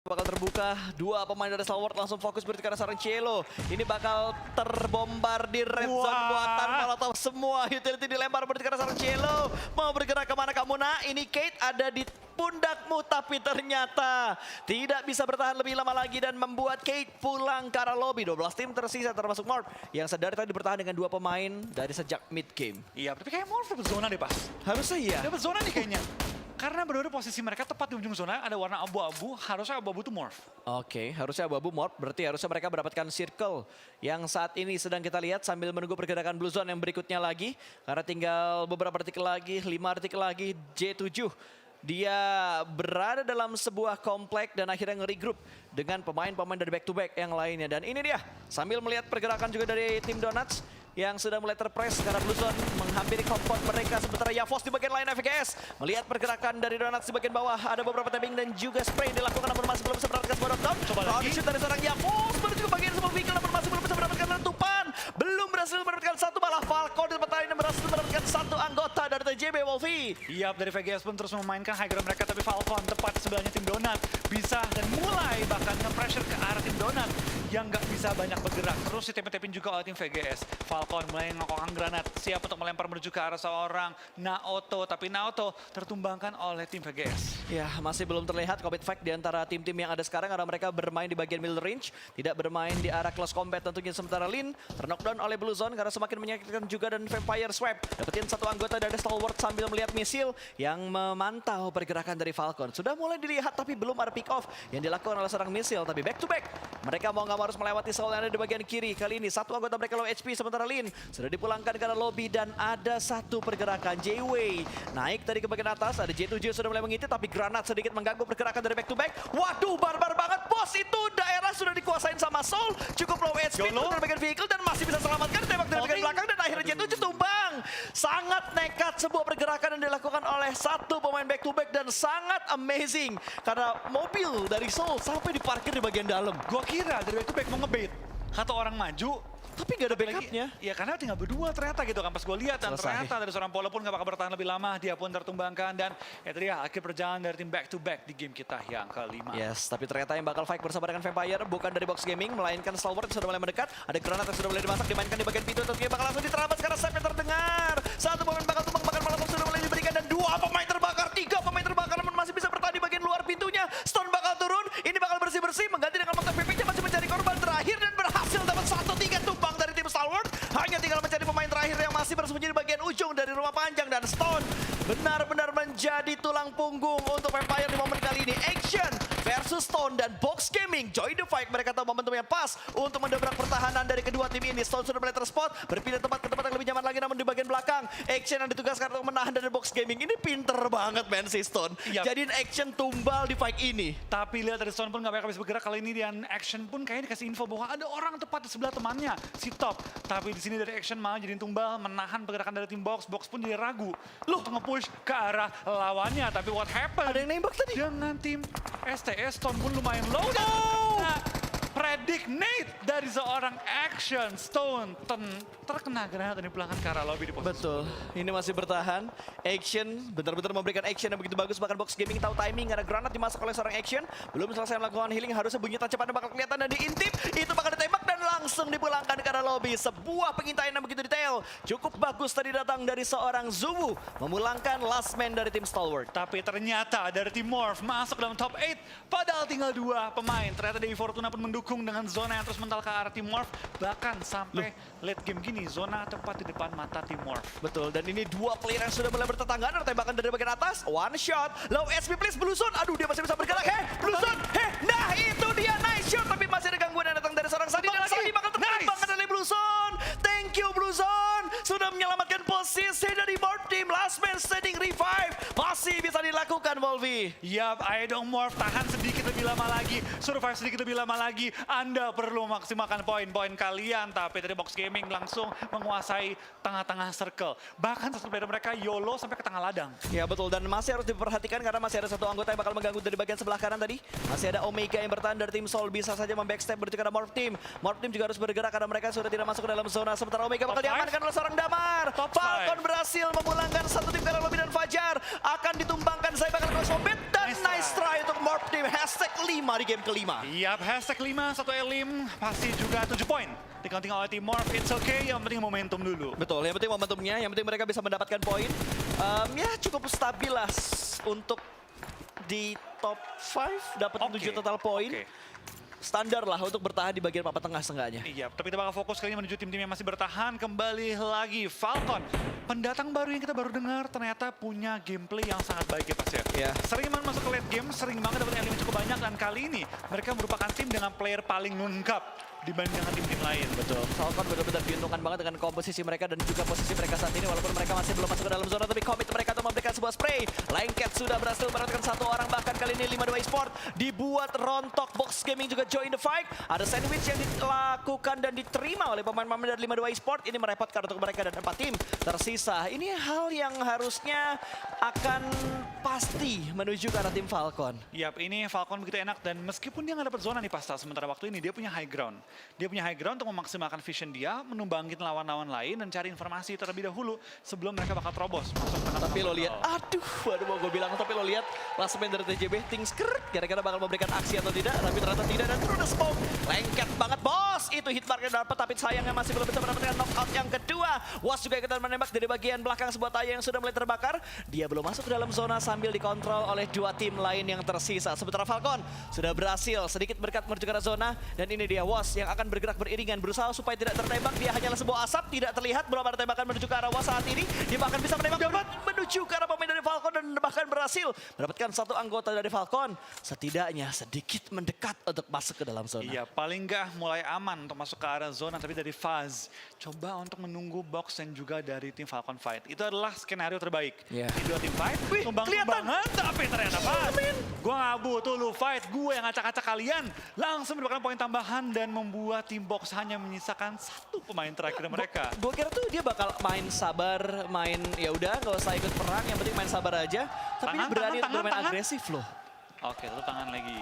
bakal terbuka. Dua pemain dari Stalwart langsung fokus berarti karena seorang Cielo. Ini bakal terbombardir red zone buatan Molotov semua. Utility dilempar berarti karena seorang Cielo. Mau bergerak kemana kamu nak? Ini Kate ada di pundakmu tapi ternyata tidak bisa bertahan lebih lama lagi dan membuat Kate pulang ke arah lobby. 12 tim tersisa termasuk Morph yang sedari tadi bertahan dengan dua pemain dari sejak mid game. Iya, tapi kayak Morph dapat zona deh pas. Harusnya iya. Dapat zona nih kayaknya. Karena benar-benar posisi mereka tepat di ujung zona, ada warna abu-abu, harusnya abu-abu itu Morph. Oke, harusnya abu-abu Morph, berarti harusnya mereka mendapatkan circle yang saat ini sedang kita lihat sambil menunggu pergerakan Blue Zone yang berikutnya lagi. Karena tinggal beberapa detik lagi, 5 detik lagi, J7. Dia berada dalam sebuah komplek dan akhirnya nge-regroup dengan pemain-pemain dari back-to-back yang lainnya. Dan ini dia, sambil melihat pergerakan juga dari tim Donuts yang sudah mulai terpress karena Blue Zone menghampiri compound mereka. Sementara Yavos di bagian lain FGS melihat pergerakan dari Donuts di bagian bawah. Ada beberapa tapping dan juga spray yang dilakukan namun masih belum bisa mendapatkan sebuah knockdown. Coba lagi. Shoot dari seorang Yavos menuju ke bagian sebuah vehicle namun masih belum bisa mendapatkan letupan. Belum berhasil mendapatkan satu, malah Falcon di tempat lain yang berhasil mendapatkan satu anggota dari TJB Wolfie. Iya, dari VGS pun terus memainkan high ground mereka, tapi Falcon tepat sebelahnya tim Donut bisa dan mulai bahkan nge-pressure ke arah tim Donut yang nggak bisa banyak bergerak. Terus ditepin-tepin juga oleh tim VGS. Falcon mulai ngokokkan granat, siap untuk melempar menuju ke arah seorang Naoto, tapi Naoto tertumbangkan oleh tim VGS. Ya, masih belum terlihat combat fight di antara tim-tim yang ada sekarang karena mereka bermain di bagian middle range, tidak bermain di arah close combat tentunya. Sementara Lin terknockdown oleh Blue Zone karena semakin menyakitkan juga dan Vampire Swap dapetin satu anggota dari Stalwart sambil melihat misil yang memantau pergerakan dari Falcon. Sudah mulai dilihat tapi belum ada pick off yang dilakukan oleh seorang misil, tapi back to back mereka mau nggak mau harus melewati soul yang ada di bagian kiri. Kali ini satu anggota mereka low HP sementara Lin sudah dipulangkan ke arah lobby dan ada satu pergerakan J-Way naik tadi ke bagian atas. Ada J7 sudah mulai mengintip tapi granat sedikit mengganggu pergerakan dari back to back. Waduh, barbar banget bos, itu daerah sudah dikuasain sama Soul, cukup low HP dari bagian vehicle dan masih bisa selamatkan tembak dari bagian belakang dan akhirnya J7 tumbang. Sangat nekat sebuah pergerakan yang dilakukan oleh satu pemain back to back dan sangat amazing karena mobil dari Soul sampai diparkir di bagian dalam. Gua kira dari back to back mau ngebait satu orang maju, tapi nggak ada backupnya. Iya, karena tinggal berdua ternyata gitu kan pas gue lihat. Dan ternyata dari seorang Polo pun gak bakal bertahan lebih lama, dia pun tertumbangkan. Dan itu dia akhir perjalanan dari tim back to back di game kita yang kelima. Yes, tapi ternyata yang bakal fight bersama dengan Vampire bukan dari Box Gaming, melainkan Stalwart yang sudah mulai mendekat. Ada granat yang sudah mulai dimasak, dimainkan di bagian pintu, tentunya bakal langsung diterabas karena Sep yang terdengar. Satu pemain bakal tumbang, bahkan Molotov sudah mulai diberikan dan dua pemain terbakar, tiga pemain terbakar namun masih bisa bertahan di bagian luar pintunya. Stone bakal turun, ini bakal bersih-bersih, mengganti dengan Motor PP-nya masih mencari korban terakhir dan berhasil dapat 1-3 tumbang dari tim Stalwart. Hanya tinggal mencari pemain terakhir yang masih bersembunyi di bagian ujung dari rumah panjang dan Stone benar-benar menjadi tulang punggung untuk Vampire di momen kali ini. Action versus Stone dan Box Gaming join the fight. Mereka tahu momentum yang pas untuk mendobrak pertahanan dari kedua tim ini. Stone sudah mulai terspot, berpindah tempat ke tempat yang lebih nyaman lagi namun di bagian belakang. Action yang ditugaskan untuk menahan dari Box Gaming. Ini pinter banget man si Stone. Jadiin Action tumbal di fight ini. Tapi lihat dari Stone pun gak bisa bergerak kali ini dan Action pun kayaknya dikasih info bahwa ada orang tepat di sebelah temannya, si Top. Tapi di sini dari Action malah jadiin tumbal, menahan pergerakan dari tim Box. Box pun jadi ragu untuk nge-push ke arah lawannya. Tapi what happened? Ada yang nembak tadi. Dengan tim STS, Stone pun lumayan low dan predict Nate dari seorang Action. Stone terkena granat dan dipulangkan ke arah lobby di posisi. Betul, ini masih bertahan. Action benar-benar memberikan action yang begitu bagus. Bahkan Box Gaming tahu timing karena granat dimasak oleh seorang Action. Belum selesai melakukan healing, harusnya bunyi tancap bakal kelihatan dan diintip. Itu bakal ditembak dan langsung dipulangkan ke arah lobby. Sebuah pengintaian yang begitu detail. Cukup bagus tadi datang dari seorang Zuwu. Memulangkan last man dari tim Stalwart. Tapi ternyata dari tim Morph masuk dalam top 8. Padahal tinggal 2 pemain. Ternyata Dewi Fortuna pun mendukung dengan zona yang terus mental ke arah tim Morph. Bahkan sampai late game gini, zona tepat di depan mata tim Morph. Betul, dan ini dua player yang sudah mulai bertetanggaan. Ada tembakan dari bagian atas, one shot. Low SP please Blue Zone. Aduh, dia masih bisa bergerak. Blue Zone. Nah itu dia nice shot. Tapi masih ada gangguan yang datang dari seorang Sadi. Dan Sadi bakal tertembakkan dari Blue Zone. Thank you Blue Zone. Sudah menyelamatkan posisi dari Morph Team. Last man standing revive. Masih bisa dilakukan Volvi. Yap, ayo dong Morph, tahan sedikit lebih lama lagi. Survive sedikit lebih lama lagi. Anda perlu maksimalkan poin-poin kalian. Tapi dari Box Gaming langsung menguasai tengah-tengah circle. Bahkan satu player mereka YOLO sampai ke tengah ladang. Ya betul, dan masih harus diperhatikan karena masih ada satu anggota yang bakal mengganggu dari bagian sebelah kanan tadi. Masih ada Omega yang bertahan dari tim Soul, bisa saja membackstep berarti karena Morph Team. Morph Team juga harus bergerak karena mereka sudah tidak masuk ke dalam zona. Sementara Omega bakal diamankan oleh seorang Damar. Falcon berhasil memulangkan satu tim ke arah lobby dan Fajar akan ditumbangkan. Saya bakal mendapatkan Close Combat dan Nice nice try untuk Morp Team. Hashtag 5 di game kelima. Yap, hashtag 5, 1 elim, pasti juga 7 poin. Dicounting oleh tim Morph, it's okay, yang penting momentum dulu. Betul, yang penting momentumnya, yang penting mereka bisa mendapatkan poin. Ya cukup stabil lah untuk di top 5 dapat 7 total poin. Oke. Standar lah untuk bertahan di bagian papan tengah setengahnya. Iya, tapi kita bakal fokus kali ini menuju tim-tim yang masih bertahan. Kembali lagi Falcon. Pendatang baru yang kita baru dengar ternyata punya gameplay yang sangat baik ya Pas ya. Iya. Sering banget masuk ke late game, sering banget dapat elim cukup banyak. Dan kali ini mereka merupakan tim dengan player paling lengkap dibanding dengan tim-tim lain. Betul. Falcon benar-benar diuntungkan banget dengan komposisi mereka dan juga posisi mereka saat ini. Walaupun mereka masih belum masuk ke dalam zona, tapi komit mereka untuk memberikan sebuah spray. Lengket sudah berhasil mendapatkan satu orang, bahkan kali ini 5-2 Esport dibuat rontok. Box Gaming juga join the fight. Ada sandwich yang dilakukan dan diterima oleh pemain-pemain dari 5-2 Esport. Ini merepotkan untuk mereka dan 4 tim tersisa. Ini hal yang harusnya akan pasti menuju ke arah tim Falcon. Yap, ini Falcon begitu enak dan meskipun dia nggak dapat zona nih Pasta, sementara waktu ini dia punya high ground. Dia punya high ground untuk memaksimalkan vision dia, menumbangin lawan-lawan lain dan cari informasi terlebih dahulu sebelum mereka bakal terobos. Tapi lo lihat, aduh mau gue bilang, tapi lo lihat last man dari TJB, things kira-kira bakal memberikan aksi atau tidak, tapi ternyata tidak, dan through the smoke, lengket banget bos, itu hit marknya dapat, tapi sayangnya masih belum bisa mendapatkan knockout yang kedua. Was juga ikutan menembak dari bagian belakang sebuah tayang yang sudah mulai terbakar, dia belum masuk ke dalam zona sambil dikontrol oleh 2 tim lain yang tersisa. Sementara Falcon sudah berhasil sedikit berkat menuju ke arah zona, dan ini dia Was yang akan bergerak beriringan, berusaha supaya tidak tertembak, dia hanyalah sebuah asap, tidak terlihat, belum ada tembakan menuju ke arah Was saat ini, dia bahkan bisa menembak menuju ke arah pemain dari Falcon dan bahkan berhasil mendapatkan satu anggota dari Falcon, setidaknya sedikit mendekat untuk masuk ke dalam zona. Iya, paling nggak mulai aman untuk masuk ke arah zona, tapi dari Faz coba untuk menunggu box dan juga dari tim Falcon Fight. Itu adalah skenario terbaik. Iya. Di 2 tim fight, kelihatan. tumbang-tumbangan, tapi ternyata Faz. Gue nggak butuh lu fight, gue yang ngacak-ngacak kalian. Langsung mendapatkan poin tambahan dan membuat tim box hanya menyisakan 1 pemain terakhir mereka. Gue kira tuh dia bakal main sabar, main ya udah nggak usah ikut perang, yang penting main sabar aja. Tapi dia berani untuk bermain agresif loh. Oke, itu tangan lagi.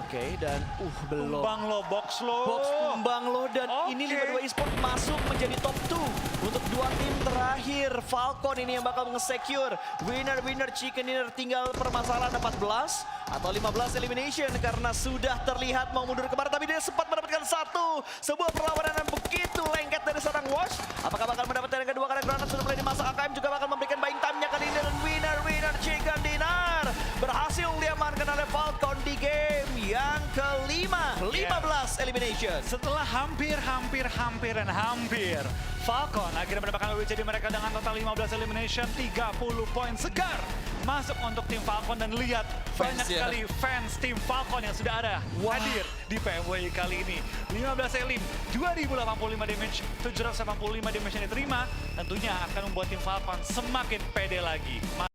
Oke, dan belum. Tumbang lo, box lo. Box tumbang loh, dan ini Oke. 5-2 Esport masuk menjadi top 2 untuk 2 tim terakhir. Falcon ini yang bakal nge-secure winner chicken dinner, tinggal permasalahan 14 atau 15 elimination karena sudah terlihat mau mundur kemarin, tapi dia sempat mendapatkan sebuah perlawanan yang begitu lengket dari seorang Wash. Apakah bakal mendapatkan yang kedua karena granat sudah mulai dimasak? AKM juga bakal memberikan buying time-nya kali ini, dan winner chicken dinner berhasil diamankan oleh Falcon di game yang kelima, 15 elimination. Setelah hampir, Falcon akhirnya mendapatkan WCD mereka dengan total 15 elimination, 30 poin segar masuk untuk tim Falcon, dan lihat banyak sekali fans tim Falcon yang sudah ada hadir di PMWI kali ini. 15 elim, 2085 damage, 785 damage yang diterima, tentunya akan membuat tim Falcon semakin pede lagi.